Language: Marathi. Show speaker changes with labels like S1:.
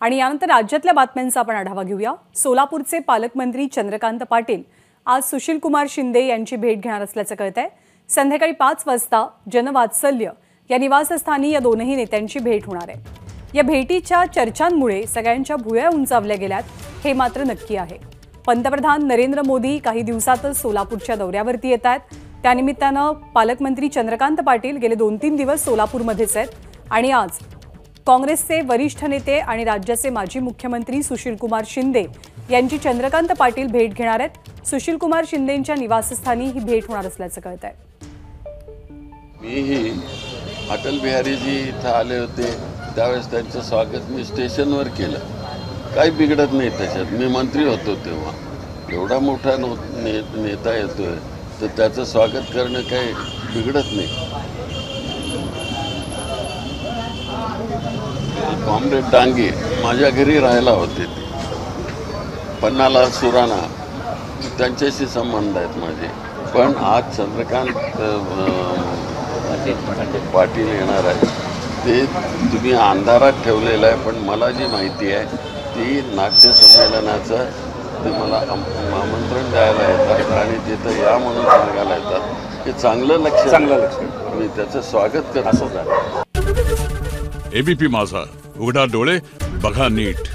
S1: आणि यानंतर राज्यातल्या बातम्यांचा आपण आढावा घेऊया। सोलापूरचे पालकमंत्री चंद्रकांत पाटील आज सुशीलकुमार शिंदे यांची भेट घेणार असल्याचं कळतंय। संध्याकाळी 5 वाजता जनवात्सल्य या निवासस्थानी या दोनही नेत्यांची भेट होणार आहे। या भेटीच्या चर्चांमुळे सगळ्यांच्या भुवया उंचावल्या गेल्यात हे मात्र नक्की आहे। पंतप्रधान नरेंद्र मोदी काही दिवसातच सोलापूरच्या दौऱ्यावरती येत आहेत। त्यानिमित्तानं पालकमंत्री चंद्रकांत पाटील गेले 2-3 दिवस सोलापूरमध्येच आहेत आणि आज काँग्रेसचे वरिष्ठ नेते आणि राज्याचे माजी मुख्यमंत्री सुशीलकुमार शिंदे यांची चंद्रकांत पाटील भेट घेणार आहेत। सुशीलकुमार शिंदेंच्या निवासस्थानी ही भेट होणार असल्याचं कळतंय।
S2: मीही अटल बिहारीजी इथं आले होते त्यावेळेस त्यांचं स्वागत मी स्टेशनवर केलं। काही बिघडत नाही त्याच्यात। मी मंत्री होतो तेव्हा। एवढा मोठा नेता येतोय तर त्याचं स्वागत करणं काही बिघडत नाही। कॉम्रेड डांगे माझ्या घरी राहायला होते ते, पन्नालाल सुराणा त्यांच्याशी संबंध आहेत माझे। पण आज चंद्रकांत पाटील येणार आहे ते तुम्ही अंधारात ठेवलेलं आहे, पण मला जी माहिती आहे ती नाट्य संमेलनाचं ते मला आमंत्रण द्यायला येतात आणि तिथं या म्हणून सांगायला येतात। हे चांगलं लक्ष मी त्याचं स्वागत करतो।
S3: एबीपी माझा, उघडा डोळे बघा नीट।